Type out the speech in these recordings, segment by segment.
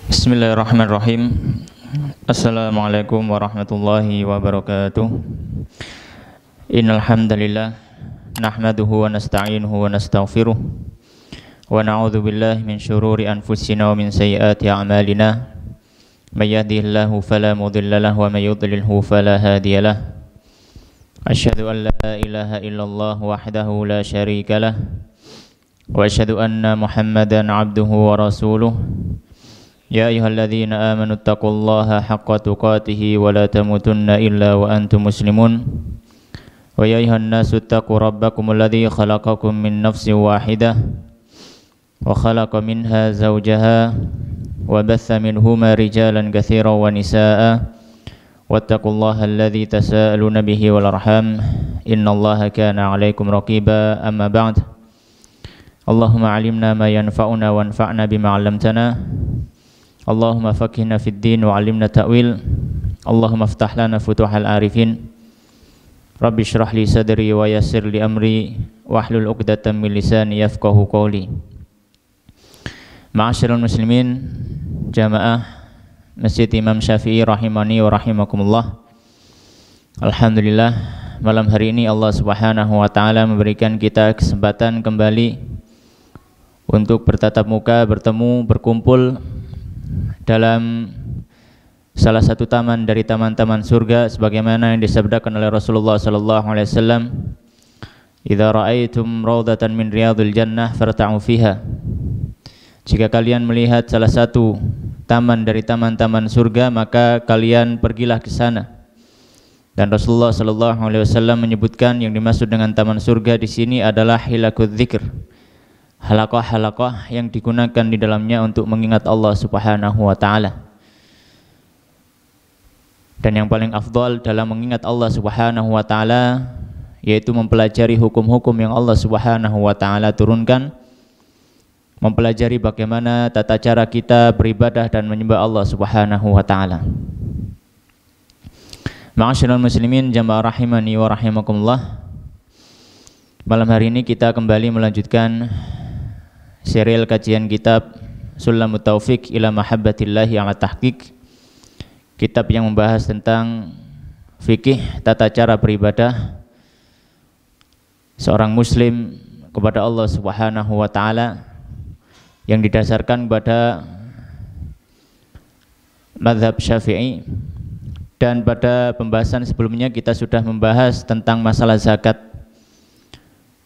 Bismillahirrahmanirrahim. Assalamualaikum warahmatullahi wabarakatuh. Innal hamdalillah nahmaduhu wa nasta'inuhu wa nastaghfiruh wa na'udzu billahi min syururi anfusina wa min sayyiati a'malina. May yahdihillahu fala mudilla lahu wa may yudlilhu fala hadiyalah. Asyhadu an la ilaha illallah wahdahu la syarika lah wa asyhadu anna Muhammadan 'abduhu wa rasuluh. Ya ayyuhalladzina amanu taqullaha haqqa tuqatih wa la tamutunna illa wa antum muslimun. Wa ya ayyuhan nasu taqu rabbakumul ladzi khalaqakum min nafsin wahidah wa khalaqa minha zawjaha wa batha minhuma rijalan katsiran wa nisaa'a wattaqullaha alladzi tasaaluna bihi wal arham innallaha kana 'alaikum raqiba. Amma ba'd. Allahumma 'allimna ma yanfa'una wanfa'na bima 'allamtana. Allahumma faqihna fid din wa 'allimna ta'wil. Allahumma iftah lana futuhal arifin. Rabbi shrah li sadri wa yassir li amri wahlul 'uqdatam min lisani yafqahu qawli. Ma'asyiral muslimin, jamaah Masjid Imam Syafi'i rahimani wa rahimakumullah. Alhamdulillah, malam hari ini Allah Subhanahu wa taala memberikan kita kesempatan kembali untuk bertatap muka, bertemu, berkumpul dalam salah satu taman dari taman-taman surga sebagaimana yang disabdakan oleh Rasulullah sallallahu alaihi wasallam, "Idza ra'aitum raudatan min riyadil jannah farta'u fiha." Jika kalian melihat salah satu taman dari taman-taman surga, maka kalian pergilah ke sana. Dan Rasulullah sallallahu alaihi wasallam menyebutkan yang dimaksud dengan taman surga di sini adalah hilakudz dzikr. Halaqah-halaqah yang digunakan di dalamnya untuk mengingat Allah Subhanahu wa taala. Dan yang paling afdal dalam mengingat Allah Subhanahu wa taala yaitu mempelajari hukum-hukum yang Allah Subhanahu wa taala turunkan, mempelajari bagaimana tata cara kita beribadah dan menyembah Allah Subhanahu wa taala. Ma'asyiral muslimin jamaah rahimani wa rahimakumullah. Malam hari ini kita kembali melanjutkan serial kajian kitab Sulamut Taufiq ila Mahabbatillahi ala Tahqiq, kitab yang membahas tentang fikih tata cara beribadah seorang muslim kepada Allah Subhanahu wa taala yang didasarkan pada mazhab Syafi'i. Dan pada pembahasan sebelumnya kita sudah membahas tentang masalah zakat.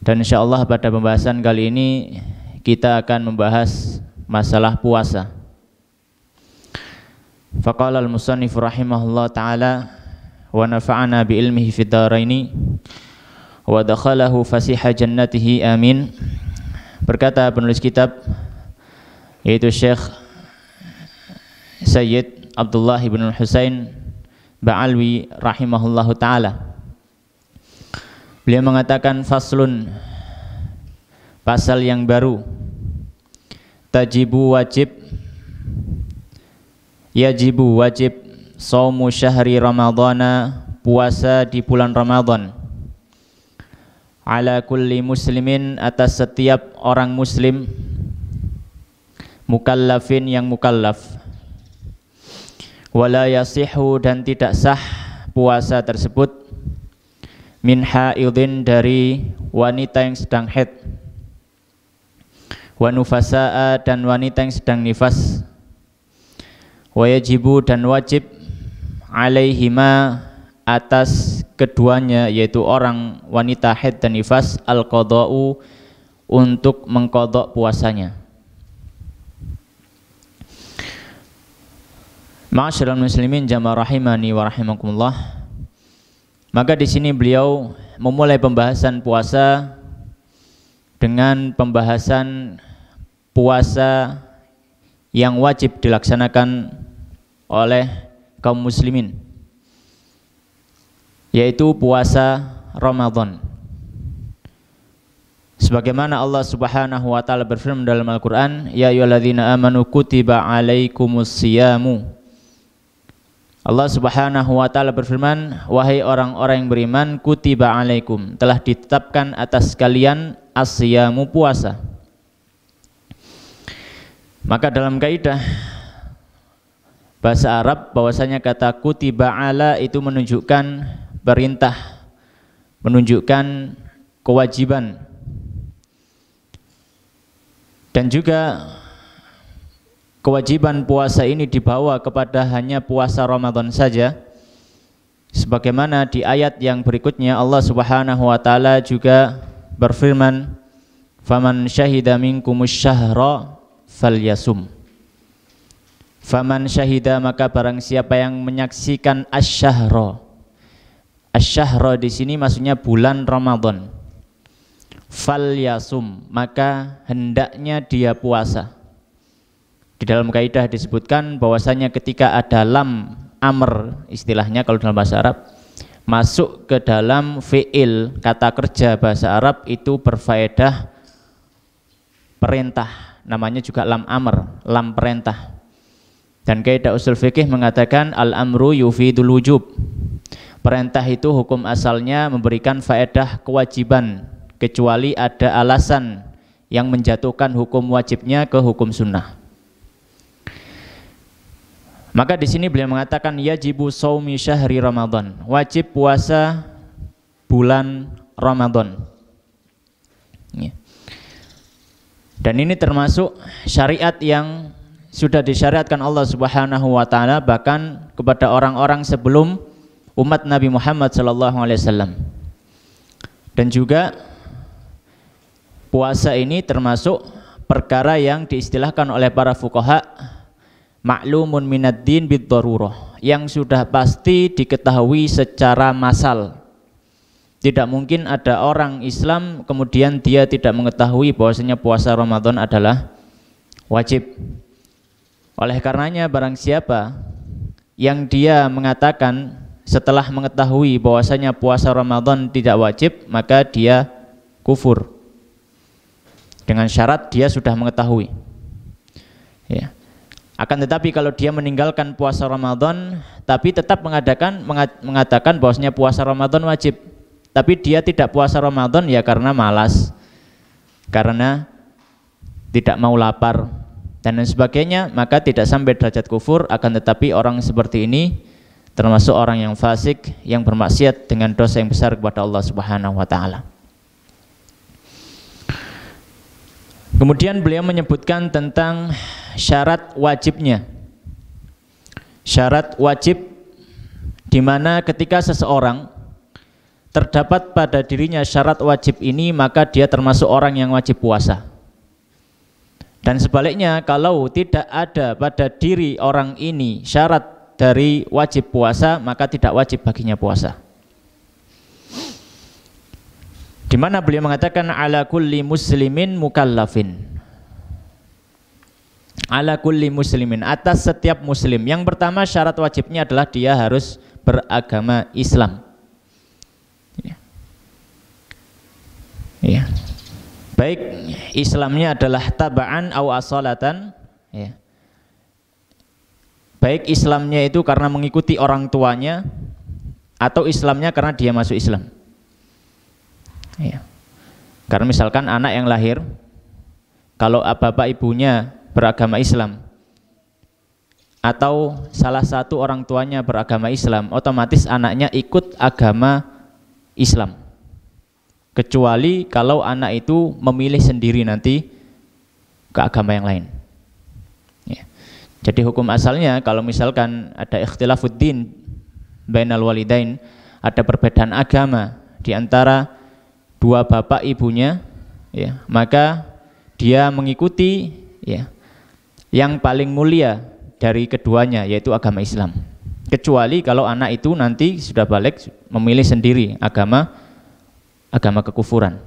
Dan insyaallah pada pembahasan kali ini kita akan membahas masalah puasa. Faqala al-musannif rahimahullah ta'ala wa nafa'ana bi ilmihi fid dharaini wa dakhalahu fasiha jannatihi amin. Berkata penulis kitab yaitu Syekh Sayyid Abdullah ibn Husain Ba'alwi rahimahullahu ta'ala. Beliau mengatakan faslun, pasal yang baru, tajibu wajib, yajibu wajib, saumu syahri ramadhana, puasa di bulan Ramadan, ala kulli muslimin, atas setiap orang muslim, mukallafin yang mukallaf, wala yasihu, dan tidak sah puasa tersebut, min haidin, dari wanita yang sedang haid, wa nufasaa, dan wanita yang sedang nifas, wa yajibu, dan wajib, alaihima, atas keduanya yaitu orang wanita haid dan nifas, al-qada'u, untuk mengqadha puasanya. Ma'asyiral muslimin jamaah rahimani wa rahimakumullah. Maka di sini beliau memulai pembahasan puasa dengan pembahasan puasa yang wajib dilaksanakan oleh kaum muslimin, yaitu puasa Ramadan. Sebagaimana Allah Subhanahu wa taala berfirman dalam Al-Qur'an, ya ayyuhalladzina amanu kutiba alaikumusyiyamu. Allah Subhanahu wa taala berfirman, wahai orang-orang yang beriman, kutiba alaikum, telah ditetapkan atas kalian as-siyamu, puasa. Maka dalam kaidah bahasa Arab bahwasanya kata kutiba ala itu menunjukkan perintah, menunjukkan kewajiban. Dan juga kewajiban puasa ini dibawa kepada hanya puasa Ramadan saja. Sebagaimana di ayat yang berikutnya Allah Subhanahu wa taala juga berfirman, "Faman syahida minkumus syahra falyasum." Faman syahida, maka barang siapa yang menyaksikan asy-syahra. Asy-syahra di sini maksudnya bulan Ramadan. Falyasum, maka hendaknya dia puasa. Di dalam kaidah disebutkan bahwasanya ketika ada lam amr, istilahnya kalau dalam bahasa Arab, masuk ke dalam fi'il kata kerja bahasa Arab itu berfaedah perintah, namanya juga lam amr, lam perintah. Dan kaidah usul fikih mengatakan al-amru yufidul wujub. Perintah itu hukum asalnya memberikan faedah kewajiban, kecuali ada alasan yang menjatuhkan hukum wajibnya ke hukum sunnah. Maka di sini beliau mengatakan yajibu shaumi syahri Ramadan, wajib puasa bulan Ramadan. Dan ini termasuk syariat yang sudah disyariatkan Allah Subhanahu wa taala bahkan kepada orang-orang sebelum umat Nabi Muhammad sallallahu alaihi wasallam. Dan juga puasa ini termasuk perkara yang diistilahkan oleh para fuqaha ma'lumun minad din bid darurah, yang sudah pasti diketahui secara massal. Tidak mungkin ada orang Islam kemudian dia tidak mengetahui bahwasanya puasa Ramadan adalah wajib. Oleh karenanya barang siapa yang dia mengatakan setelah mengetahui bahwasanya puasa Ramadan tidak wajib, maka dia kufur. Dengan syarat dia sudah mengetahui. Ya. Akan tetapi kalau dia meninggalkan puasa Ramadan tapi tetap mengatakan bahwasanya puasa Ramadan wajib, tapi dia tidak puasa Ramadan ya karena malas, karena tidak mau lapar dan lain sebagainya, maka tidak sampai derajat kufur. Akan tetapi orang seperti ini termasuk orang yang fasik, yang bermaksiat dengan dosa yang besar kepada Allah Subhanahu wa taala. Kemudian beliau menyebutkan tentang syarat wajibnya. Syarat wajib di mana ketika seseorang terdapat pada dirinya syarat wajib ini, maka dia termasuk orang yang wajib puasa. Dan sebaliknya, kalau tidak ada pada diri orang ini syarat dari wajib puasa, maka tidak wajib baginya puasa. Di mana beliau mengatakan ala kulli muslimin mukallafin. Ala kulli muslimin, atas setiap muslim. Yang pertama syarat wajibnya adalah dia harus beragama Islam. Ya. Baik Islamnya adalah taba'an au asalatan, ya. Baik Islamnya itu karena mengikuti orang tuanya atau Islamnya karena dia masuk Islam. Ya. Karena misalkan anak yang lahir, kalau bapak ibunya beragama Islam atau salah satu orang tuanya beragama Islam, otomatis anaknya ikut agama Islam. Kecuali kalau anak itu memilih sendiri nanti ke agama yang lain. Ya. Jadi hukum asalnya kalau misalkan ada ikhtilafuddin bainal walidain, ada perbedaan agama di antara dua bapak ibunya, ya, maka dia mengikuti, ya, yang paling mulia dari keduanya, yaitu agama Islam. Kecuali kalau anak itu nanti sudah balik memilih sendiri agama kekufuran.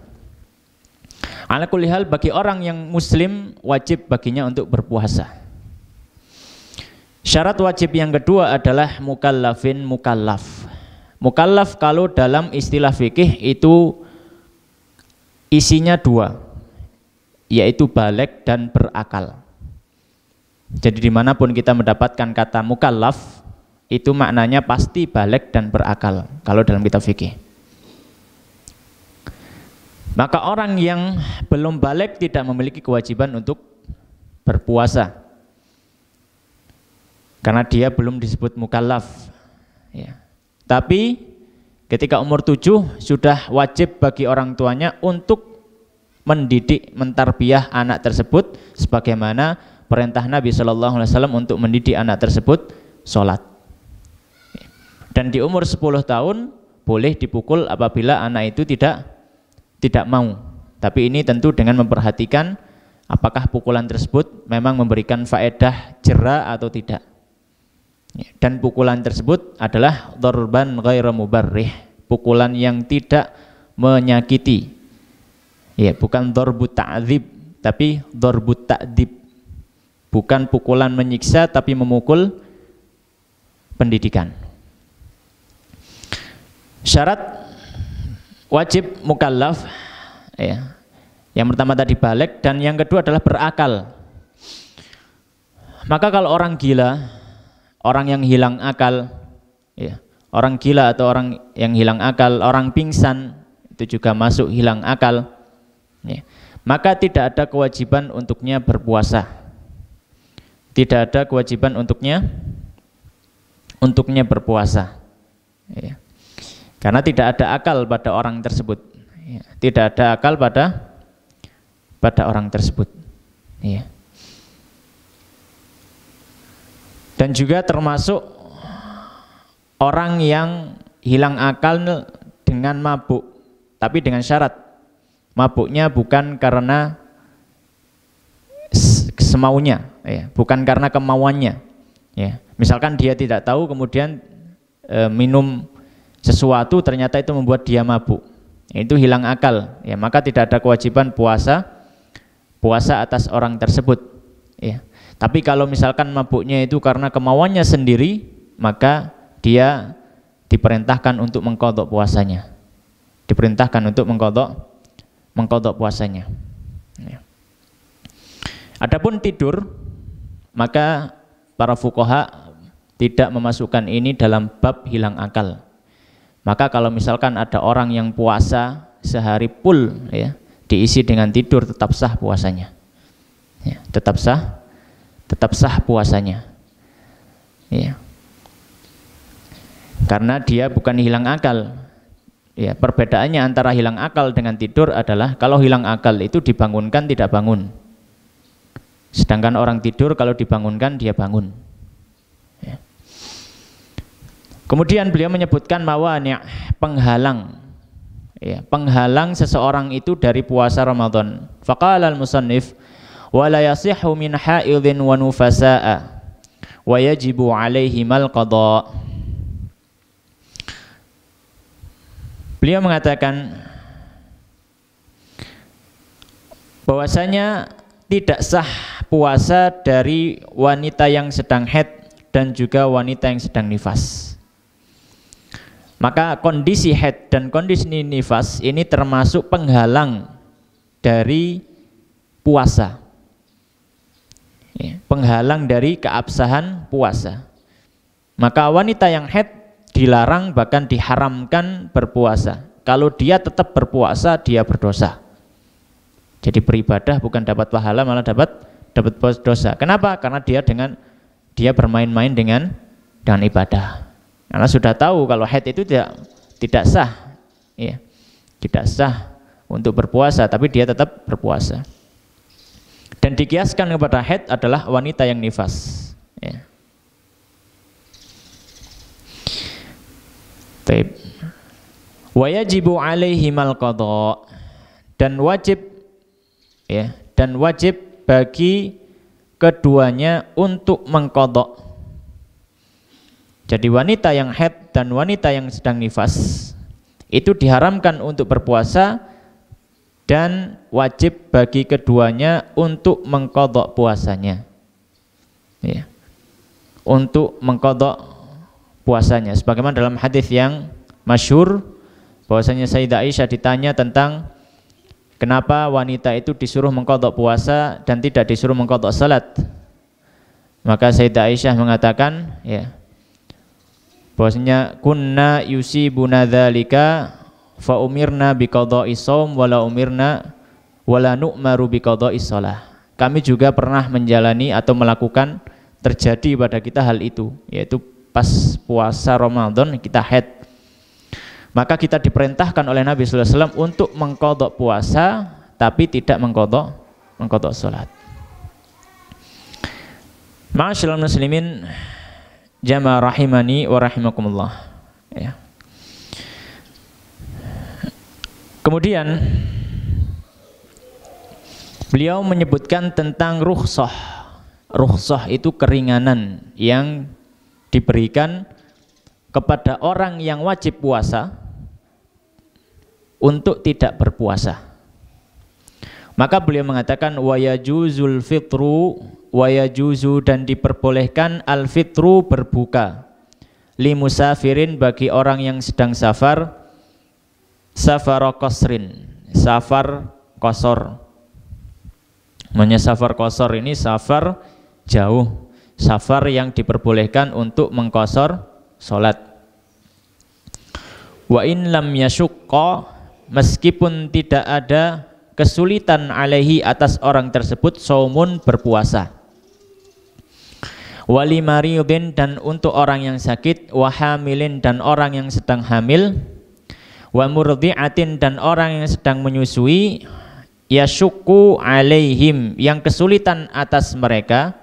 Ala kulli hal, bagi orang yang muslim wajib baginya untuk berpuasa. Syarat wajib yang kedua adalah mukallafin mukallaf. Mukallaf kalau dalam istilah fikih itu isinya dua, yaitu baligh dan berakal. Jadi dimanapun kita mendapatkan kata mukallaf, itu maknanya pasti baligh dan berakal kalau dalam kitab fikih. Maka orang yang belum baligh tidak memiliki kewajiban untuk berpuasa. karena dia belum disebut mukallaf ya. Tapi ketika umur 7 sudah wajib bagi orang tuanya untuk mendidik, mentarbiyah anak tersebut sebagaimana perintah Nabi Shallallahu Alaihi Wasallam untuk mendidik anak tersebut sholat. Dan di umur 10 tahun boleh dipukul apabila anak itu tidak mau. Tapi ini tentu dengan memperhatikan apakah pukulan tersebut memang memberikan faedah jera atau tidak. Dan pukulan tersebut adalah darban ghairu mubarrih, pukulan yang tidak menyakiti. Ya, bukan darbut ta'dzib, tapi darbut ta'dib. Bukan pukulan menyiksa tapi memukul pendidikan. Syarat wajib mukallaf ya. Yang pertama tadi baligh dan yang kedua adalah berakal. Maka kalau orang gila, orang yang hilang akal ya, orang gila atau orang yang hilang akal, orang pingsan itu juga masuk hilang akal ya, maka tidak ada kewajiban untuknya berpuasa. Tidak ada kewajiban untuknya berpuasa ya. Karena tidak ada akal pada orang tersebut ya. Tidak ada akal pada orang tersebut ya. Dan juga termasuk orang yang hilang akal dengan mabuk, tapi dengan syarat mabuknya bukan karena semaunya ya, bukan karena kemauannya ya. Misalkan dia tidak tahu kemudian minum sesuatu ternyata itu membuat dia mabuk, itu hilang akal ya, maka tidak ada kewajiban puasa atas orang tersebut ya. Tapi kalau misalkan mabuknya itu karena kemauannya sendiri, maka dia diperintahkan untuk mengqadha puasanya. Diperintahkan untuk mengqadha puasanya ya. Adapun tidur, maka para fuqaha tidak memasukkan ini dalam bab hilang akal. Maka kalau misalkan ada orang yang puasa sehari full ya, diisi dengan tidur, tetap sah puasanya ya, tetap sah puasanya ya. Karena dia bukan hilang akal ya. Perbedaannya antara hilang akal dengan tidur adalah kalau hilang akal itu dibangunkan tidak bangun, sedangkan orang tidur kalau dibangunkan dia bangun ya. Kemudian beliau menyebutkan mawani', penghalang ya, penghalang seseorang itu dari puasa Ramadan. Faqala al-musannif wa la yasihhu min haidhin wa nufasa'a wa yajibu 'alaihimal qada'. Beliau mengatakan bahwasanya tidak sah puasa dari wanita yang sedang haid dan juga wanita yang sedang nifas. Maka kondisi haid dan kondisi nifas ini termasuk penghalang dari puasa ya, penghalang dari keabsahan puasa. Maka wanita yang haid dilarang bahkan diharamkan berpuasa. Kalau dia tetap berpuasa dia berdosa. Jadi beribadah bukan dapat pahala, malah dapat dosa. Kenapa? Karena dia bermain-main dengan ibadah. Karena sudah tahu kalau haid itu tidak sah ya. Tidak sah untuk berpuasa, tapi dia tetap berpuasa. Dan dikiaskan kepada haid adalah wanita yang nifas ya. Baik. Wa yajibu 'alaihimal qada', dan wajib bagi keduanya untuk mengqadha. Jadi wanita yang haid dan wanita yang sedang nifas itu diharamkan untuk berpuasa dan wajib bagi keduanya untuk mengqadha puasanya ya. Untuk mengqadha puasanya sebagaimana dalam hadis yang masyhur bahwasanya Sayyidah Aisyah ditanya tentang kenapa wanita itu disuruh mengqadha puasa dan tidak disuruh mengqadha salat. Maka Sayyidah Aisyah mengatakan ya, bahwasanya kunna yusibuna dzalika fa umirna biqadha'i shaum wala nu'maru biqadha'i shalah. Kami juga pernah menjalani atau melakukan terjadi pada kita hal itu, yaitu pas puasa Ramadan kita haid, maka kita diperintahkan oleh Nabi sallallahu alaihi wasallam untuk mengqadha puasa tapi tidak mengqadha salat. Ma'asyiral muslimin jamaah rahimani wa rahimakumullah, ya. Kemudian beliau menyebutkan tentang rukhsah. Rukhsah itu keringanan yang diberikan kepada orang yang wajib puasa untuk tidak berpuasa. Maka beliau mengatakan wa yajuzul fitru wa yajuzu, dan diperbolehkan al fitru berbuka li musafirin bagi orang yang sedang safar, safar qasrin, safar qasar. Namanya safar qasar ini safar jauh, safar yang diperbolehkan untuk mengqasar salat. Wa in lam yashqa, meskipun tidak ada kesulitan alaihi atas orang tersebut, saumun berpuasa. Wali maridin, dan untuk orang yang sakit, wa hamilin, dan orang yang sedang hamil, wa murdi'atin, dan orang yang sedang menyusui, yasyukku alaihim, yang kesulitan atas mereka,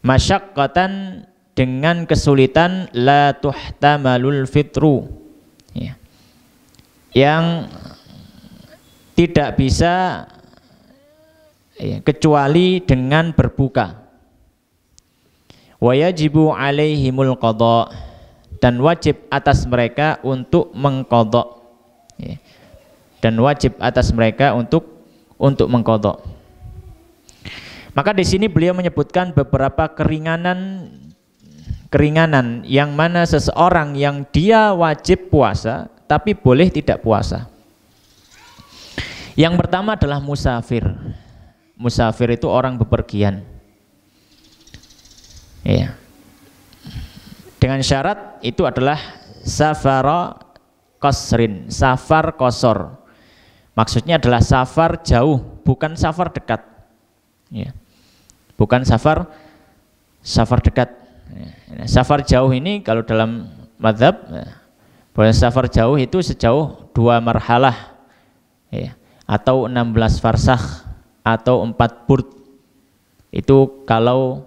masyaqqatan, dengan kesulitan, la tuhtamalul fitru, ya, yang tidak bisa, ya, kecuali dengan berbuka. Wa yajibu alaihimul qadha, dan wajib atas mereka untuk mengqadha, ya, dan wajib atas mereka untuk mengqadha. Maka di sini beliau menyebutkan beberapa keringanan yang mana seseorang yang dia wajib puasa tapi boleh tidak puasa. Yang pertama adalah musafir. Musafir itu orang bepergian, ya. Dengan syarat itu adalah safara qasrin, safar qasar. Maksudnya adalah safar jauh, bukan safar dekat, ya. Bukan safar dekat. Safar jauh ini kalau dalam mazhab, bahwa safar jauh itu sejauh 2 marhalah, ya, atau 16 farsakh atau 4 burd. Itu kalau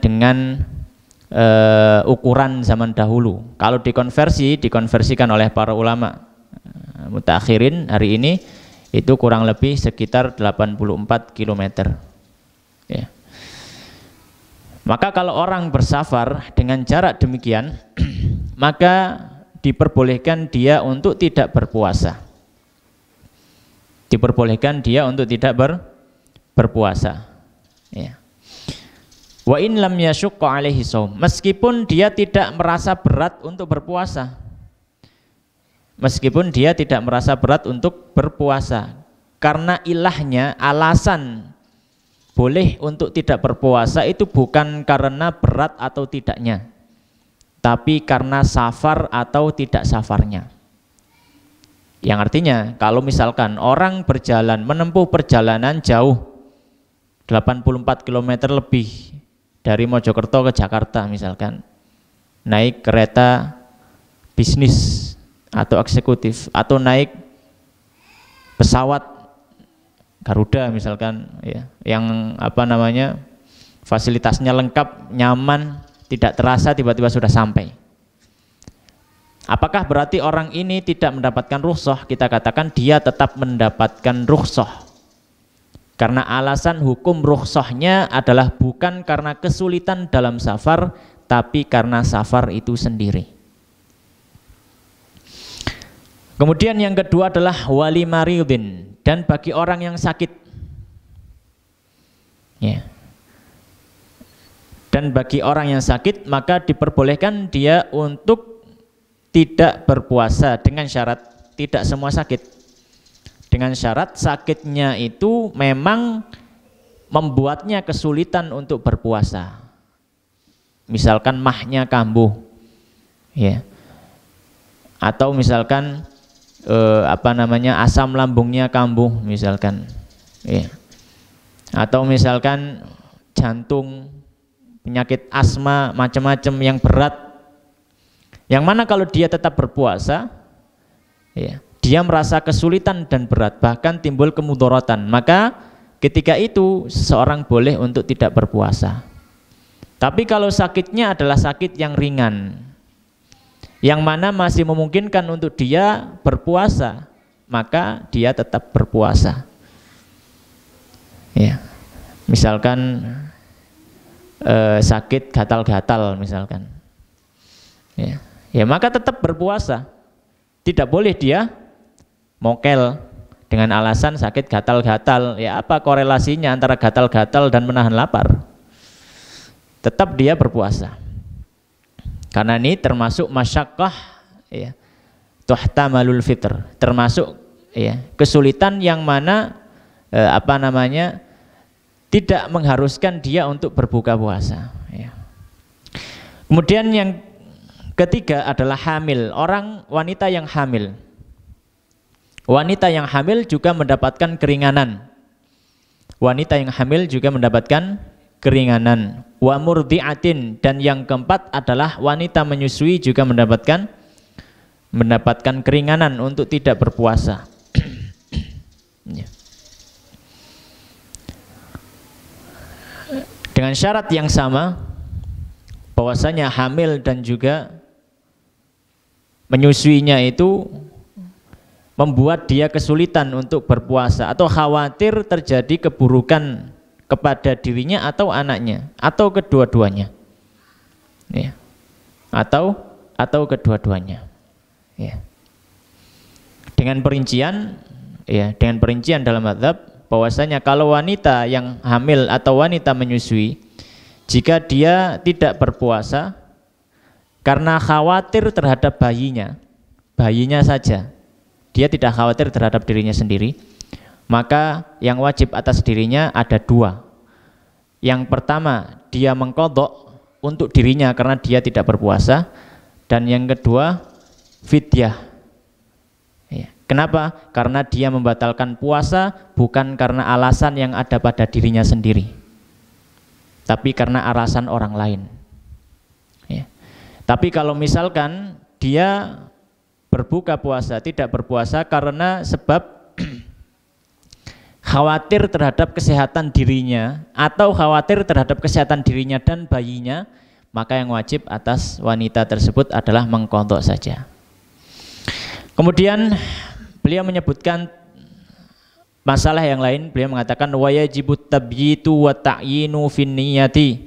dengan ukuran zaman dahulu. Kalau dikonversikan oleh para ulama mutakhirin hari ini, itu kurang lebih sekitar 84 km, ya. Maka kalau orang bersafar dengan jarak demikian, maka diperbolehkan dia untuk tidak berpuasa. Diperbolehkan dia untuk tidak berpuasa, ya. Wa in lam yashqa alaihi shaum, meskipun dia tidak merasa berat untuk berpuasa. Meskipun dia tidak merasa berat untuk berpuasa, karena ilahnya, alasan boleh untuk tidak berpuasa itu bukan karena berat atau tidaknya, tapi karena safar atau tidak safarnya. Yang artinya kalau misalkan orang berjalan, menempuh perjalanan jauh 84 km lebih dari Mojokerto ke Jakarta misalkan, naik kereta bisnis atau eksekutif, atau naik pesawat Garuda misalkan, ya, yang fasilitasnya lengkap, nyaman, tidak terasa tiba-tiba sudah sampai. Apakah berarti orang ini tidak mendapatkan rukhsah? Kita katakan dia tetap mendapatkan rukhsah, karena alasan hukum rukhsahnya adalah bukan karena kesulitan dalam safar, tapi karena safar itu sendiri. Kemudian yang kedua adalah wali maridin, dan bagi orang yang sakit, ya. Dan bagi orang yang sakit maka diperbolehkan dia untuk tidak berpuasa dengan syarat tidak semua sakit. Dengan syarat sakitnya itu memang membuatnya kesulitan untuk berpuasa. Misalkan mahnya kambuh, ya. Atau misalkan asam lambungnya kambuh misalkan, ya. Atau misalkan jantung, penyakit asma, macam-macam yang berat. Yang mana kalau dia tetap berpuasa, ya, dia merasa kesulitan dan berat, bahkan timbul kemudaratan. Maka ketika itu seseorang boleh untuk tidak berpuasa. Tapi kalau sakitnya adalah sakit yang ringan, yang mana masih memungkinkan untuk dia berpuasa, maka dia tetap berpuasa. Ya, misalkan sakit gatal-gatal misalkan, ya maka tetap berpuasa. Tidak boleh dia mokel dengan alasan sakit gatal-gatal. Ya, apa korelasinya antara gatal-gatal dan menahan lapar? Tetap dia berpuasa. Karena ini termasuk masyaqqah, ya, tuhtamalul fitr, termasuk ya kesulitan yang mana tidak mengharuskan dia untuk berbuka puasa. Ya. Kemudian yang ketiga adalah hamil, wanita yang hamil. Wanita yang hamil juga mendapatkan keringanan. Wanita yang hamil juga mendapatkan keringanan. Wa murdi'atin, dan yang keempat adalah wanita menyusui juga mendapatkan keringanan untuk tidak berpuasa. Ya. Dengan syarat yang sama, bahwasanya hamil dan juga menyusuinya itu membuat dia kesulitan untuk berpuasa atau khawatir terjadi keburukan kepada dirinya atau anaknya atau kedua-duanya, ya. atau kedua-duanya, ya. Dengan perincian dalam mazhab bahwasanya kalau wanita yang hamil atau wanita menyusui, jika dia tidak berpuasa karena khawatir terhadap bayinya saja, dia tidak khawatir terhadap dirinya sendiri, maka yang wajib atas dirinya ada dua. Yang pertama, dia mengqadha untuk dirinya karena dia tidak berpuasa, dan yang kedua, fidyah. Ya. Kenapa? Karena dia membatalkan puasa bukan karena alasan yang ada pada dirinya sendiri, tapi karena alasan orang lain. Ya. Tapi kalau misalkan dia berbuka puasa, tidak berpuasa karena sebab khawatir terhadap kesehatan dirinya atau khawatir terhadap kesehatan dirinya dan bayinya, maka yang wajib atas wanita tersebut adalah mengqadha saja. Kemudian beliau menyebutkan masalah yang lain. Beliau mengatakan wa yajibut tabyitu wa ta'yinu fin niyati,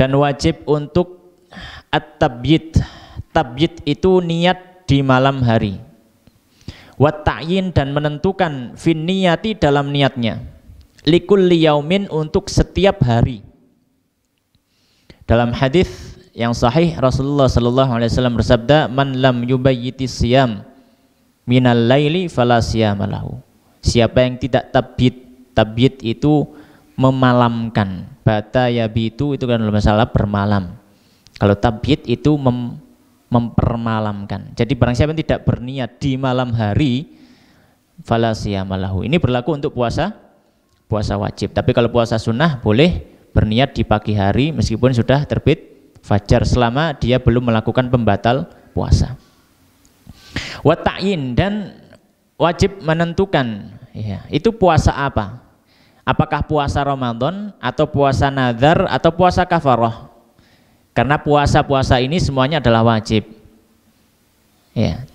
dan wajib untuk at-tabyit. Tabyit itu niat di malam hari. Wa ta'yin, dan menentukan fin niyati dalam niatnya. Likulli yaumin, untuk setiap hari. Dalam hadis yang sahih Rasulullah sallallahu alaihi wasallam bersabda, man lam yubayyiti siyam minal laili fala siyama lahu. Siapa yang tidak tabyit itu memalamkan. Bata yabitu itu kan dalam masalah bermalam. Kalau tabyit itu mempermalamkan. Jadi barang siapa yang tidak berniat di malam hari, fala siyama lahu. Ini berlaku untuk puasa wajib. Tapi kalau puasa sunnah boleh berniat di pagi hari meskipun sudah terbit fajar, selama dia belum melakukan pembatal puasa. Wa ta'yin, dan wajib menentukan, ya, itu puasa apa? Apakah puasa Ramadan atau puasa nazar atau puasa kafarah? Karena puasa-puasa ini semuanya adalah wajib, ya.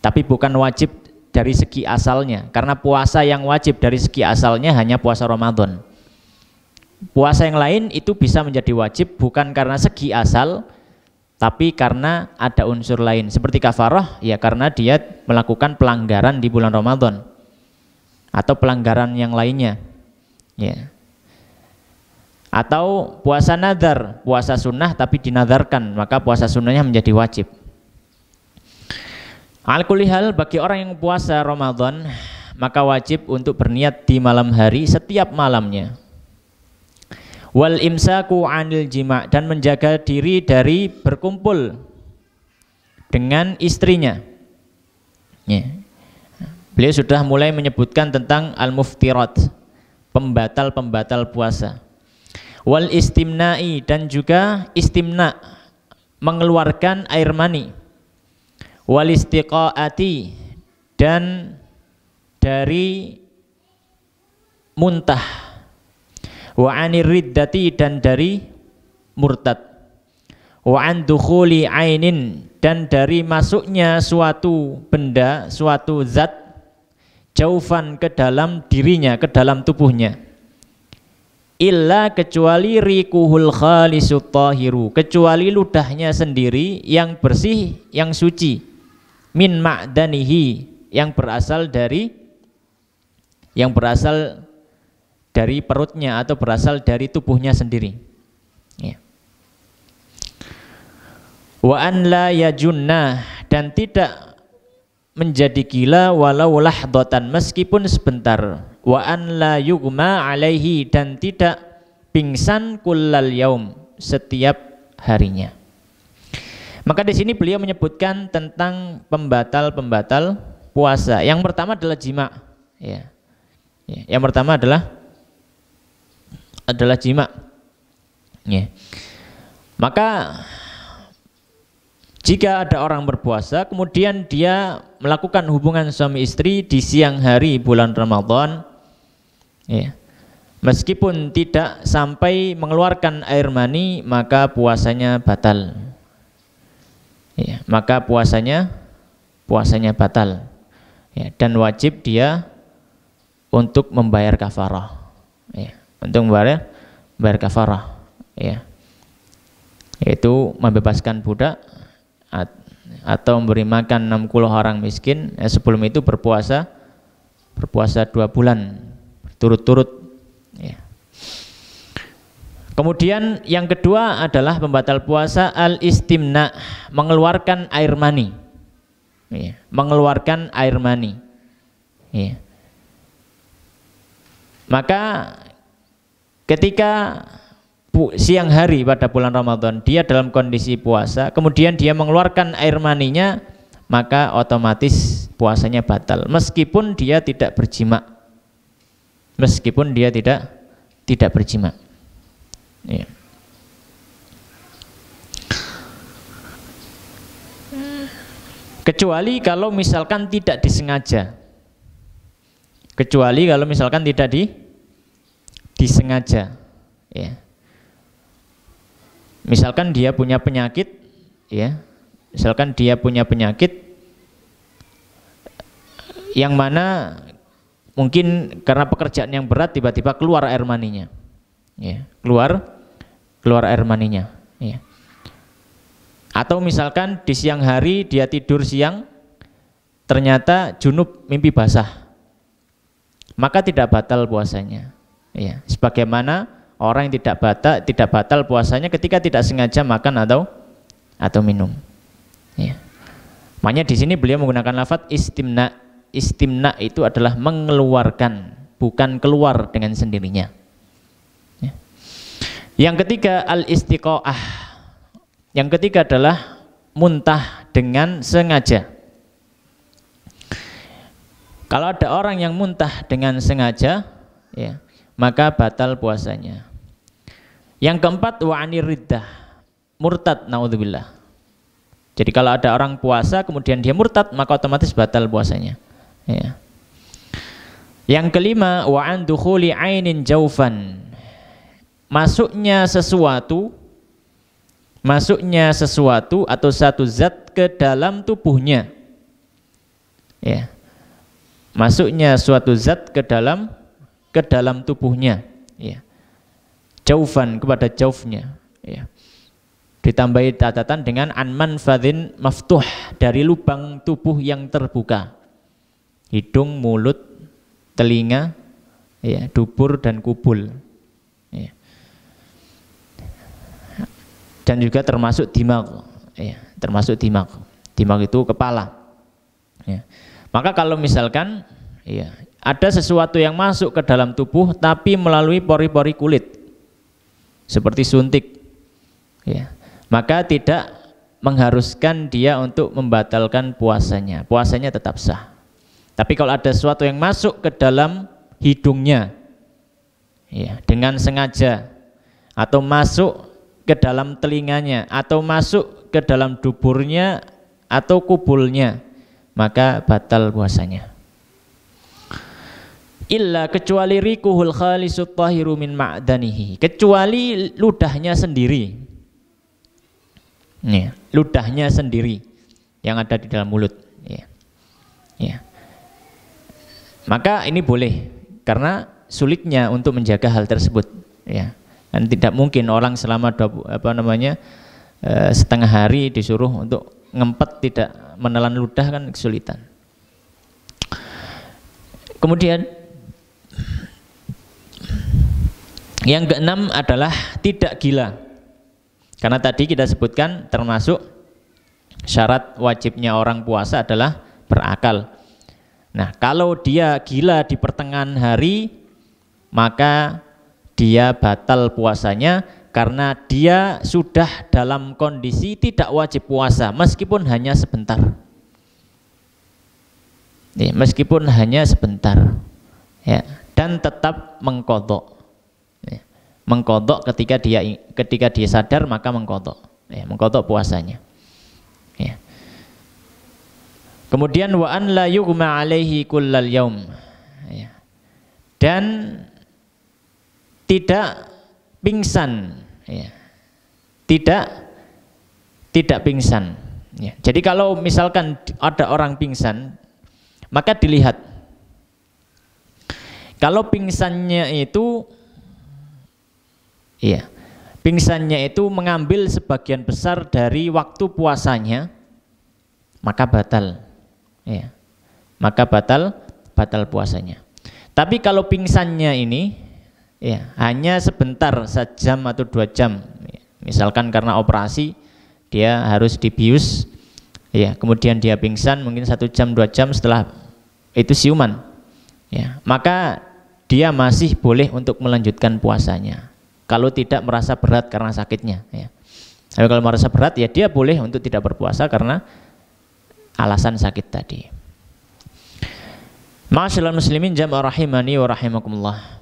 Tapi bukan wajib dari segi asalnya, karena puasa yang wajib dari segi asalnya hanya puasa Ramadan. Puasa yang lain itu bisa menjadi wajib bukan karena segi asal, tapi karena ada unsur lain. Seperti kafarah, ya karena dia melakukan pelanggaran di bulan Ramadan atau pelanggaran yang lainnya, ya. Atau puasa nazar, puasa sunnah tapi dinazarkan, maka puasa sunnahnya menjadi wajib. Al-kulihal, bagi orang yang puasa Ramadan, maka wajib untuk berniat di malam hari setiap malamnya. Wal imsaku anil jima', dan menjaga diri dari berkumpul dengan istrinya, ya. Beliau sudah mulai menyebutkan tentang al-muftirat, pembatal-pembatal puasa. Wal istimna'i, dan juga istimna, mengeluarkan air mani. Wal istiqaati, dan dari muntah. Wa anir riddati, dan dari murtad. Wa an dukhuli ainin, dan dari masuknya suatu benda, suatu zat, jaufan, ke dalam dirinya, ke dalam tubuhnya. Illa, kecuali rikuhul khalisut tahiru, kecuali ludahnya sendiri yang bersih, yang suci. Min ma'danihi, yang berasal dari perutnya atau berasal dari tubuhnya sendiri. Ya. Wa an la yajunnah, dan tidak menjadi gila walau lahdatan, meskipun sebentar. Wa an la yugma alaihi, dan tidak pingsan kullal yaum, setiap harinya. Maka di sini beliau menyebutkan tentang pembatal-pembatal puasa. Yang pertama adalah jima. Ya. Yang pertama adalah jima. Ya. Maka jika ada orang berpuasa kemudian dia melakukan hubungan suami istri di siang hari bulan Ramadan, ya, meskipun tidak sampai mengeluarkan air mani, maka puasanya batal. Ya, maka puasanya batal. Ya, dan wajib dia untuk membayar kafarah. Ya, untuk membayar kafarah. Ya. Yaitu membebaskan budak atau memberi makan 60 orang miskin. Sebelum itu berpuasa 2 bulan berturut-turut. Ya. Kemudian yang kedua adalah pembatal puasa al-istimna, mengeluarkan air mani. Ya. Mengeluarkan air mani. Ya. Maka ketika siang hari pada bulan Ramadan dia dalam kondisi puasa, kemudian dia mengeluarkan air maninya, maka otomatis puasanya batal meskipun dia tidak berjima. Meskipun dia tidak berjima. Ya. Kecuali kalau misalkan tidak disengaja. Kecuali kalau misalkan tidak disengaja. Ya. Misalkan dia punya penyakit, ya, misalkan dia punya penyakit yang mana mungkin karena pekerjaan yang berat tiba-tiba keluar air maninya, ya, keluar air maninya, ya. Atau misalkan di siang hari dia tidur siang, ternyata junub, mimpi basah, maka tidak batal puasanya, ya. Sebagaimana orang yang tidak batal puasanya ketika tidak sengaja makan atau minum. Ya. Makanya di sini beliau menggunakan lafaz istimna. Istimna itu adalah mengeluarkan, bukan keluar dengan sendirinya. Ya. Yang ketiga al-istiqaah. Yang ketiga adalah muntah dengan sengaja. Kalau ada orang yang muntah dengan sengaja, ya, maka batal puasanya. Yang keempat wa anir riddah, murtad, naudzubillah. Jadi kalau ada orang puasa kemudian dia murtad, maka otomatis batal puasanya. Ya. Yang kelima wa an dukhuli ainin jaufan, masuknya sesuatu atau satu zat ke dalam tubuhnya. Ya. Masuknya suatu zat ke dalam tubuhnya, ya. Jaufan, kepada jaufnya, ya. Ditambahi catatan dengan an manfadhin maftuh, dari lubang tubuh yang terbuka. Hidung, mulut, telinga, ya, dubur dan kubul, ya. Dan juga termasuk dimag, ya, termasuk dimag. Dimag itu kepala, ya. Maka kalau misalkan, ya, ada sesuatu yang masuk ke dalam tubuh tapi melalui pori-pori kulit seperti suntik, ya, maka tidak mengharuskan dia untuk membatalkan puasanya. Puasanya tetap sah. Tapi kalau ada sesuatu yang masuk ke dalam hidungnya, ya, dengan sengaja atau masuk ke dalam telinganya atau masuk ke dalam duburnya atau kubulnya, maka batal puasanya. Illa, kecuali rikuhul khalisut tahiru min ma'danihi, kecuali ludahnya sendiri. Ya, ludahnya sendiri yang ada di dalam mulut. Ya. Ya. Maka ini boleh karena sulitnya untuk menjaga hal tersebut. Ya. Dan tidak mungkin orang selama setengah hari disuruh untuk ngempet tidak menelan ludah, kan kesulitan. Kemudian yang keenam adalah tidak gila. Karena tadi kita sebutkan termasuk syarat wajibnya orang puasa adalah berakal. Nah, kalau dia gila di pertengahan hari, maka dia batal puasanya karena dia sudah dalam kondisi tidak wajib puasa meskipun hanya sebentar. Ya, meskipun hanya sebentar. Ya, dan tetap mengqadha. Ya, mengqadha ketika dia sadar, maka mengqadha. Ya, mengqadha puasanya. Ya. Kemudian wa an la yughma alaihi kullal yaum. Ya. Dan tidak pingsan, ya. Tidak pingsan. Ya. Jadi kalau misalkan ada orang pingsan, maka dilihat. Kalau pingsannya itu, ya, pingsannya itu mengambil sebagian besar dari waktu puasanya, maka batal. Ya. Maka batal puasanya. Tapi kalau pingsannya ini, ya, hanya sebentar, 1 jam atau 2 jam, misalkan karena operasi dia harus dibius, ya, kemudian dia pingsan mungkin 1 jam 2 jam, setelah itu siuman, ya, maka dia masih boleh untuk melanjutkan puasanya kalau tidak merasa berat karena sakitnya, ya. Tapi kalau merasa berat, ya dia boleh untuk tidak berpuasa karena alasan sakit tadi. Ma'asyiral muslimin jamaah rahimani wa rahimakumullah.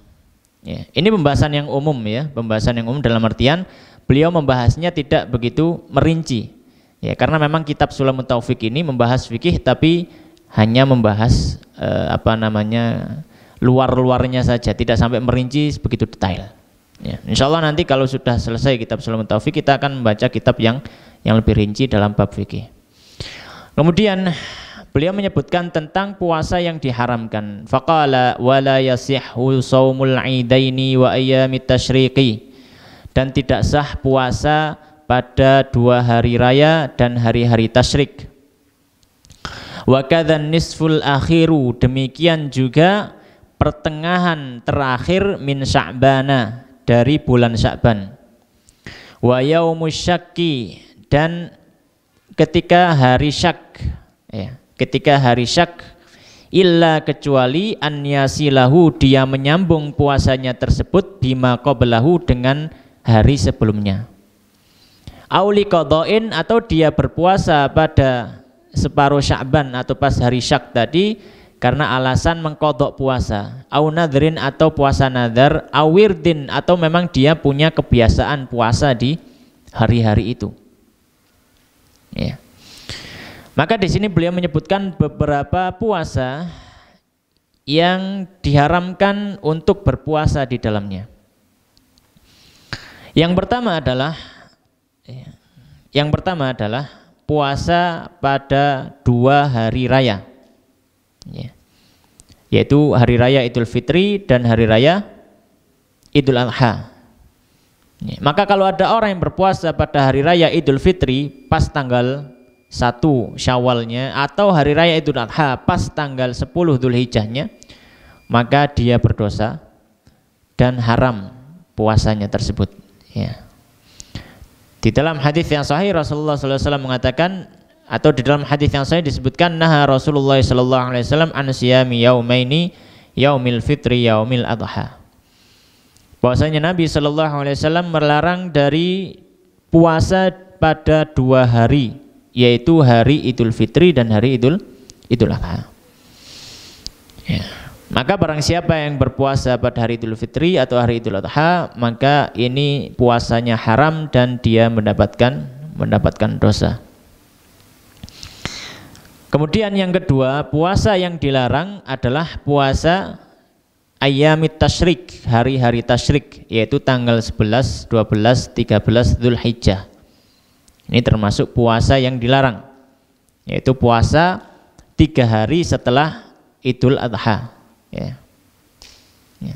Ya, ini pembahasan yang umum, ya, pembahasan yang umum dalam artian beliau membahasnya tidak begitu merinci, ya, karena memang kitab Sulamut Taufik ini membahas fikih tapi hanya membahas luar-luarnya saja, tidak sampai merinci begitu detail. Ya, insya Allah nanti kalau sudah selesai kitab Sulamut Taufik, kita akan membaca kitab yang lebih rinci dalam bab fikih. Kemudian beliau menyebutkan tentang puasa yang diharamkan. Faqala wala yasihhu shaumul idaini wa ayyamit tasyriqi, dan tidak sah puasa pada 2 hari raya dan hari-hari tasyrik. Wa kadzan nisful akhiru, demikian juga pertengahan terakhir min Sya'bana, dari bulan Sya'ban. Wa yaumus syakki, dan ketika hari syak, ya, ketika hari syak, illa, kecuali an yasilahu, dia menyambung puasanya tersebut bima qablahu, dengan hari sebelumnya. Auli qadhain, atau dia berpuasa pada separuh Sya'ban atau pas hari syak tadi karena alasan mengqadha puasa. Au nadrin, atau puasa nadar. Au wirdin, atau memang dia punya kebiasaan puasa di hari-hari itu. Ya. Maka di sini beliau menyebutkan beberapa puasa yang diharamkan untuk berpuasa di dalamnya. Yang pertama adalah puasa pada 2 hari raya, ya, yaitu hari raya Idul Fitri dan hari raya Idul Adha. Ya, maka kalau ada orang yang berpuasa pada hari raya Idul Fitri pas tanggal 1 Syawalnya, atau hari raya Idul Adha pas tanggal 10 Dzulhijjahnya, maka dia berdosa dan haram puasanya tersebut, ya. Di dalam hadis yang sahih Rasulullah SAW mengatakan, atau di dalam hadis yang sahih disebutkan, naha Rasulullah SAW an siyami yaumaini, yaumil fitri yaumil adha. Bahwasanya Nabi SAW melarang dari puasa pada 2 hari, yaitu hari Idul Fitri dan hari Idul Adha. Ya. Maka barang siapa yang berpuasa pada hari Idul Fitri atau hari Idul Adha, maka ini puasanya haram dan dia mendapatkan dosa. Kemudian yang kedua, puasa yang dilarang adalah puasa ayyamit tasyrik, hari-hari tasyrik, yaitu tanggal 11, 12, 13 Dzulhijjah. Ini termasuk puasa yang dilarang, yaitu puasa 3 hari setelah Idul Adha. Ya. Ya.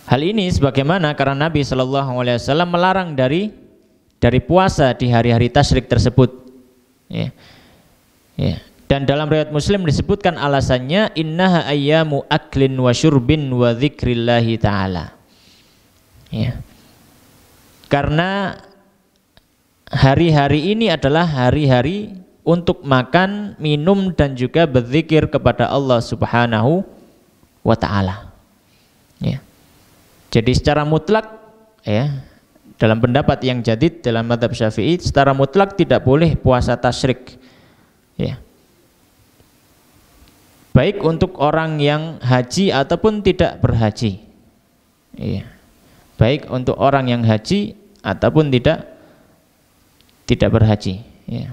Hal ini sebagaimana karena Nabi SAW melarang dari puasa di hari-hari tasyrik tersebut. Ya. Ya. Dan dalam riwayat Muslim disebutkan alasannya innaha ayyamu aklin wa syurbin wa dzikrillahi ta'ala. Ya. Karena hari-hari ini adalah hari-hari untuk makan, minum dan juga berzikir kepada Allah Subhanahu wa taala. Ya. Jadi secara mutlak, ya, dalam pendapat yang jadid dalam mazhab Syafi'i, secara mutlak tidak boleh puasa tasyrik. Ya. Baik untuk orang yang haji ataupun tidak berhaji. Ya. Baik untuk orang yang haji ataupun tidak berhaji. Ya.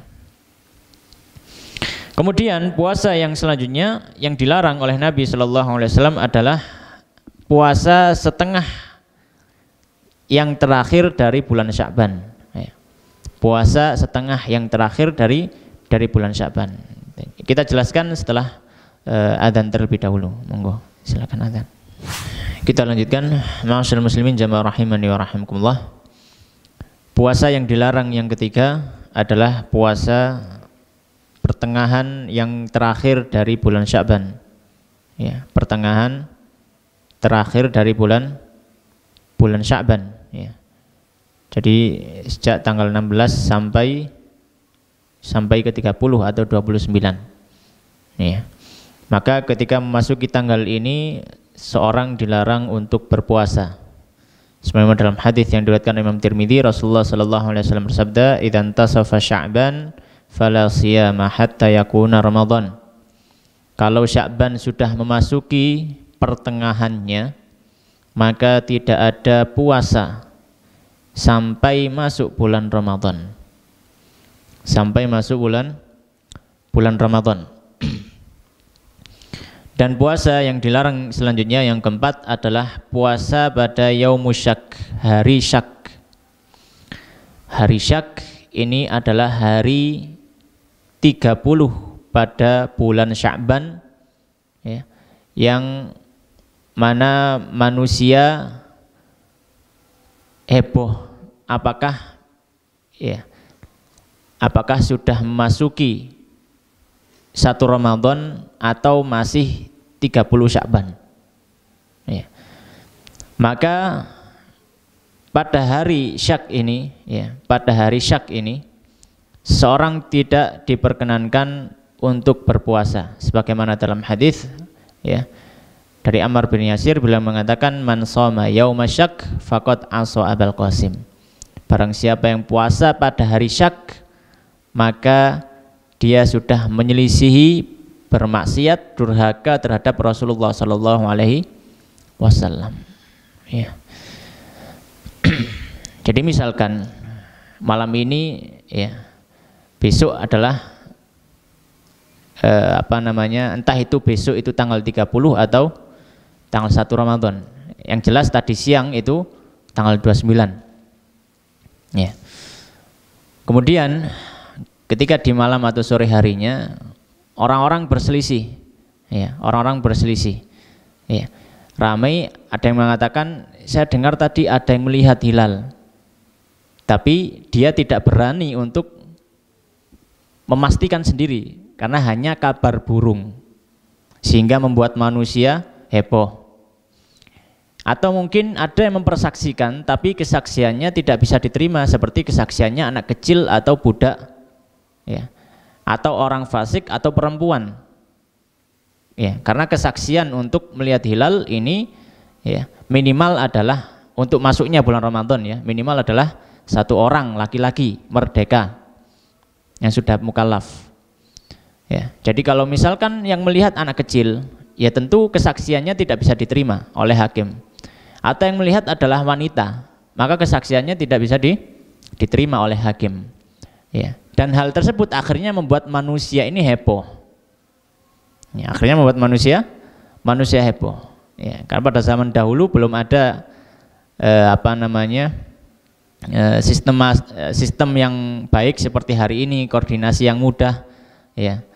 Kemudian puasa yang selanjutnya yang dilarang oleh Nabi SAW adalah puasa setengah yang terakhir dari bulan Sya'ban. Puasa setengah yang terakhir dari bulan Sya'ban. Kita jelaskan setelah adzan terlebih dahulu. Monggo, silakan adzan. Kita lanjutkan. Ma'asyiral muslimin jamaah rahimani wa rahimakumullah. Puasa yang dilarang yang ketiga adalah puasa pertengahan yang terakhir dari bulan Sya'ban. Ya, pertengahan terakhir dari bulan Sya'ban, ya. Jadi sejak tanggal 16 sampai ke 30 atau 29. Ya. Maka ketika memasuki tanggal ini seorang dilarang untuk berpuasa. Sebagaimana dalam hadis yang diriwayatkan Imam Tirmidzi, Rasulullah sallallahu alaihi wasallam bersabda, "Idzan tasafa Sya'ban fala siyama hatta yakuna Ramadan." Kalau Sya'ban sudah memasuki pertengahannya, maka tidak ada puasa sampai masuk bulan Ramadan. Sampai masuk bulan Ramadan. Dan puasa yang dilarang selanjutnya yang keempat adalah puasa pada yaumus syak, hari syak. Hari syak ini adalah hari 30 pada bulan Sya'ban, ya, yang mana manusia heboh apakah sudah memasuki 1 Ramadan atau masih 30 Sya'ban. Ya. Maka pada hari syak ini, ya, pada hari syak ini seorang tidak diperkenankan untuk berpuasa sebagaimana dalam hadis, ya, dari Ammar bin Yasir beliau mengatakan man shoma yauma syak faqad asa Abul Qasim. Barang siapa yang puasa pada hari syak, maka dia sudah menyelisihi, bermaksiat, durhaka terhadap Rasulullah sallallahu alaihi wasallam. Ya. Jadi misalkan malam ini, ya, besok adalah entah itu besok itu tanggal 30 atau tanggal 1 Ramadan. Yang jelas tadi siang itu tanggal 29. Ya. Kemudian ketika di malam atau sore harinya orang-orang berselisih. Ya, orang-orang berselisih. Ya. Ramai, ada yang mengatakan saya dengar tadi ada yang melihat hilal. Tapi dia tidak berani untuk memastikan sendiri karena hanya kabar burung sehingga membuat manusia heboh. Atau mungkin ada yang mempersaksikan tapi kesaksiannya tidak bisa diterima seperti kesaksiannya anak kecil atau budak, ya, atau orang fasik atau perempuan. Ya, karena kesaksian untuk melihat hilal ini, ya, minimal adalah untuk masuknya bulan Ramadan, ya, minimal adalah 1 orang laki-laki merdeka yang sudah mukallaf. Ya, jadi kalau misalkan yang melihat anak kecil, ya tentu kesaksiannya tidak bisa diterima oleh hakim. Atau yang melihat adalah wanita, maka kesaksiannya tidak bisa diterima oleh hakim. Ya, dan hal tersebut akhirnya membuat manusia ini heboh. Ya, akhirnya membuat manusia heboh. Ya, karena pada zaman dahulu belum ada sistem yang baik seperti hari ini, koordinasi yang mudah. Ya,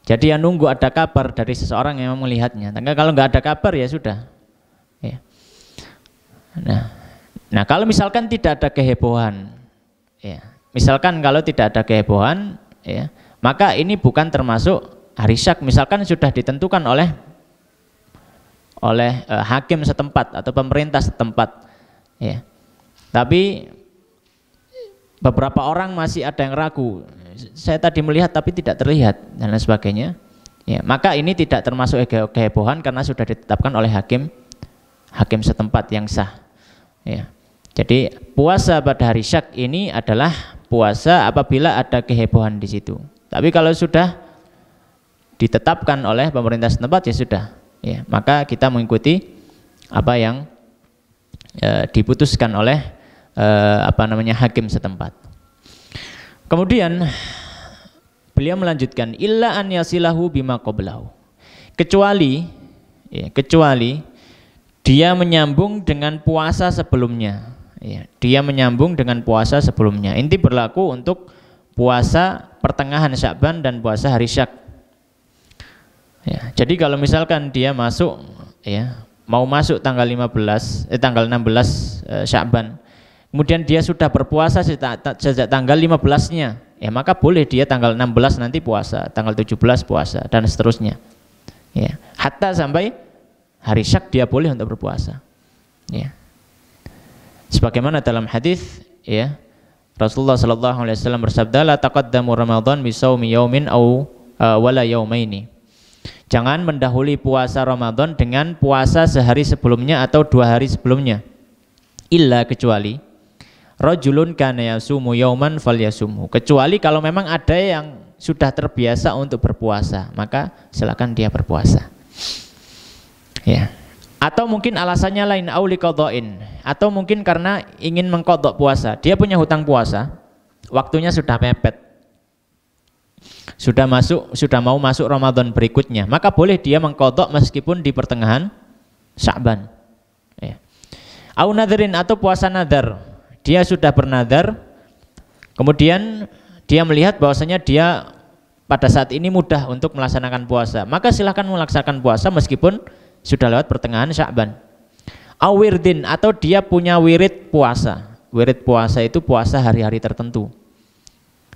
jadi yang nunggu ada kabar dari seseorang yang melihatnya. Tapi kalau nggak ada kabar ya sudah. Ya. Nah, kalau misalkan tidak ada kehebohan, ya. Misalkan kalau tidak ada kehebohan, ya, maka ini bukan termasuk hari syak. Misalkan sudah ditentukan oleh hakim setempat atau pemerintah setempat, ya. Tapi beberapa orang masih ada yang ragu. Saya tadi melihat tapi tidak terlihat dan lain sebagainya. Ya, maka ini tidak termasuk kehebohan karena sudah ditetapkan oleh hakim setempat yang sah. Ya. Jadi puasa pada hari syak ini adalah puasa apabila ada kehebohan di situ. Tapi kalau sudah ditetapkan oleh pemerintah setempat ya sudah. Ya, maka kita mengikuti apa yang diputuskan oleh hakim setempat. Kemudian beliau melanjutkan illa an yasilahu bima qablahu. Kecuali dia menyambung dengan puasa sebelumnya. Ya, dia menyambung dengan puasa sebelumnya. Ini berlaku untuk puasa pertengahan Sya'ban dan puasa hari Syak. Ya, jadi kalau misalkan dia masuk, ya, mau masuk tanggal 16 Sya'ban, kemudian dia sudah berpuasa sejak tanggal 15-nya, ya maka boleh dia tanggal 16 nanti puasa, tanggal 17 puasa dan seterusnya. Ya, hatta sampai hari Syak dia boleh untuk berpuasa. Ya. Sebagaimana dalam hadis, ya, Rasulullah sallallahu alaihi wasallam bersabda, la taqaddamu Ramadan bi shaumi yaumin aw wala yaumaini. Jangan mendahului puasa Ramadan dengan puasa sehari sebelumnya atau 2 hari sebelumnya. Illa kecuali rajulun kana yasumu yauman falyasumhu. Kecuali kalau memang ada yang sudah terbiasa untuk berpuasa, maka silakan dia berpuasa. Ya. Atau mungkin alasannya lain, auli qadhain, atau mungkin karena ingin mengqadha puasa. Dia punya hutang puasa, waktunya sudah mepet. Sudah mau masuk Ramadan berikutnya, maka boleh dia mengqadha meskipun di pertengahan Sya'ban. Ya. Au nadharin, atau puasa nadar. Dia sudah bernadar, kemudian dia melihat bahwasanya dia pada saat ini mudah untuk melaksanakan puasa, maka silahkan melaksanakan puasa meskipun sudah lewat pertengahan Sya'ban. Awirdin, atau dia punya wirid puasa. Wirid puasa itu puasa hari-hari tertentu.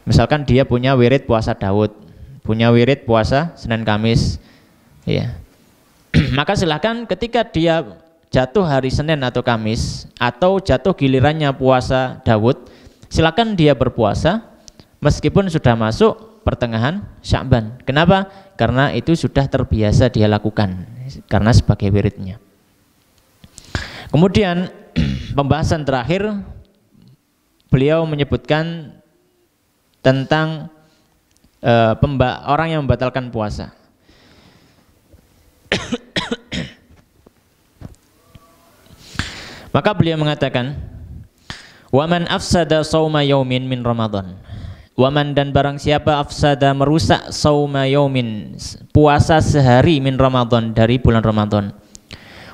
Misalkan dia punya wirid puasa Daud, punya wirid puasa Senin Kamis, ya. Maka silahkan ketika dia jatuh hari Senin atau Kamis, atau jatuh gilirannya puasa Daud, silahkan dia berpuasa meskipun sudah masuk pertengahan Sya'ban. Kenapa? Karena itu sudah terbiasa dia lakukan, karena sebagai wiridnya. Kemudian pembahasan terakhir, beliau menyebutkan tentang orang yang membatalkan puasa. Maka beliau mengatakan, waman afsada sauma yaumin min Ramadan. Waman, dan barang siapa afsada merusak sauma yaumin, puasa sehari min Ramadan, dari bulan Ramadan.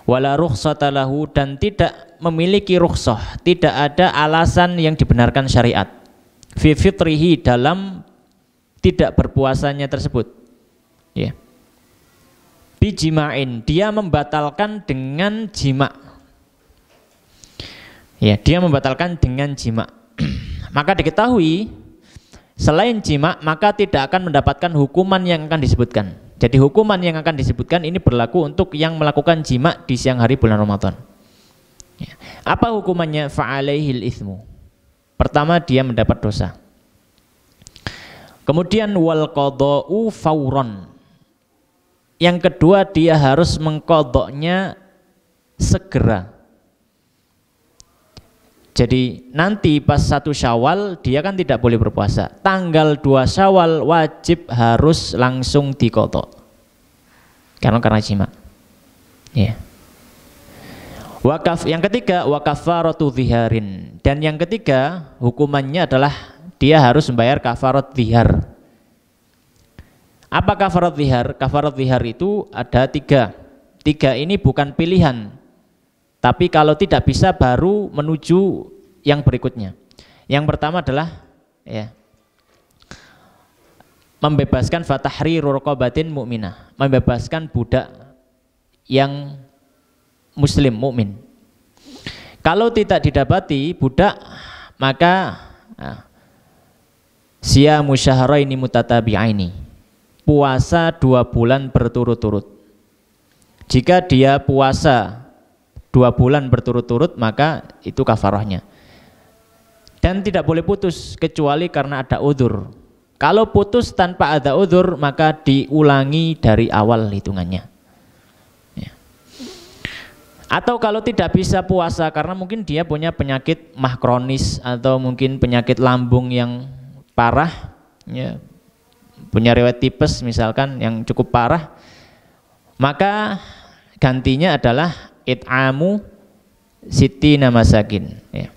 Wala rukhsata lahu, dan tidak memiliki rukhsah, tidak ada alasan yang dibenarkan syariat. Fi fitrihi, dalam tidak berpuasanya tersebut. Ya. Bijima'in, dia membatalkan dengan jima'. Ya, dia membatalkan dengan jima'. Maka diketahui selain jima' maka tidak akan mendapatkan hukuman yang akan disebutkan. Jadi hukuman yang akan disebutkan ini berlaku untuk yang melakukan jima' di siang hari bulan Ramadan. Ya. Apa hukumannya? Fa'alaihil itsmu. Pertama, dia mendapat dosa. Kemudian wal qadha'u fauron. Yang kedua, dia harus mengqadha'nya segera. Jadi nanti pas 1 Syawal dia kan tidak boleh berpuasa. Tanggal 2 Syawal wajib harus langsung diqadha. Karena jima. Ya. Yang ketiga wa kafaratu dhiharin. Dan yang ketiga hukumannya adalah dia harus membayar kafarat dhihar. Apa kafarat dhihar? Kafarat dhihar itu ada 3. 3 ini bukan pilihan. Tapi kalau tidak bisa baru menuju yang berikutnya. Yang pertama adalah ya, membebaskan fatahriru raqabatin mu'minah, membebaskan budak yang muslim mukmin. Kalau tidak didapati budak, maka siyamu syahraini mutatabi'aini, puasa 2 bulan berturut-turut. Jika dia puasa 2 bulan berturut-turut, maka itu kafarahnya. Dan tidak boleh putus kecuali karena ada udzur. Kalau putus tanpa ada udzur, maka diulangi dari awal hitungannya. Ya. Atau kalau tidak bisa puasa karena mungkin dia punya penyakit mah kronis atau mungkin penyakit lambung yang parah, ya, punya riwayat tipes misalkan yang cukup parah, maka gantinya adalah it'amu sittina masakin, ya.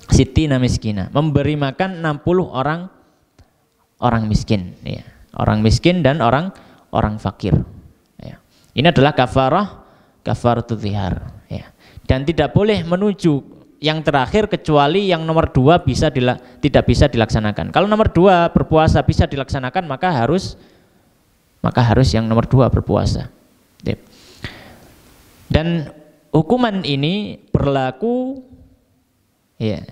Sittina miskina, memberi makan 60 orang miskin, ya. Orang miskin dan orang fakir, ya. Ini adalah kafaratul dzihar, ya. Dan tidak boleh menuju yang terakhir kecuali yang nomor 2 tidak bisa dilaksanakan. Kalau nomor 2 berpuasa bisa dilaksanakan, maka harus yang nomor 2 berpuasa, ya. Dan hukuman ini berlaku, ya,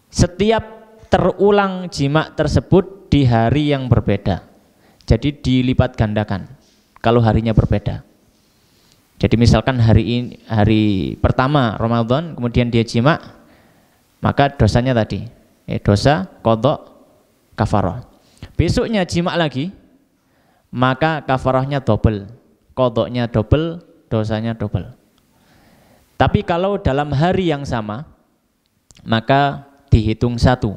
setiap terulang jima tersebut di hari yang berbeda. Jadi dilipat gandakan kalau harinya berbeda. Jadi misalkan hari pertama Ramadan kemudian dia jima, maka dosanya tadi dosa qadha kafarah. Besoknya jima lagi, maka kafarahnya double, qadhanya double, dosanya double. Tapi kalau dalam hari yang sama, maka dihitung 1,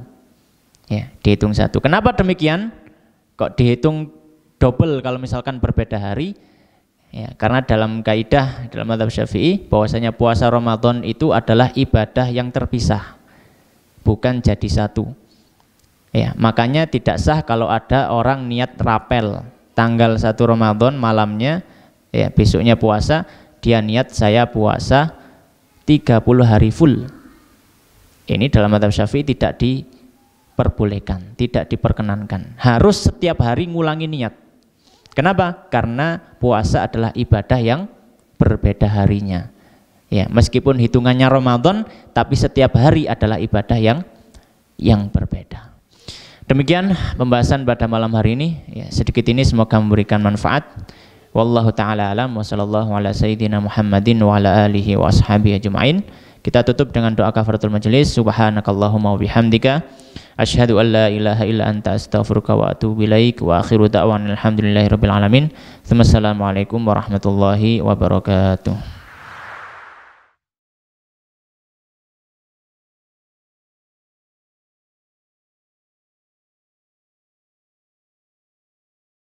ya, dihitung 1. Kenapa demikian? Kok dihitung double kalau misalkan berbeda hari? Ya, karena dalam kaidah dalam mazhab Syafi'i bahwasanya puasa Ramadan itu adalah ibadah yang terpisah, bukan jadi 1. Ya, makanya tidak sah kalau ada orang niat rapel tanggal 1 Ramadan malamnya, ya, besoknya puasa, dia niat saya puasa 30 hari full. Ini dalam mazhab Syafi'i tidak diperbolehkan, tidak diperkenankan. Harus setiap hari ngulangi niat. Kenapa? Karena puasa adalah ibadah yang berbeda harinya. Ya, meskipun hitungannya Ramadan, tapi setiap hari adalah ibadah yang berbeda. Demikian pembahasan pada malam hari ini. Ya, sedikit ini semoga memberikan manfaat. Wallahu taala alam wa sallallahu ala sayyidina Muhammadin wa ala alihi wa ashabihi ajma'in. Kita tutup dengan doa kafaratul majelis. Subhanakallahumma wa bihamdika asyhadu an la ilaha illa anta astaghfiruka wa atubu ilaik wa akhiru da'wana alhamdulillahirabbil alamin. Assalamualaikum warahmatullahi wabarakatuh.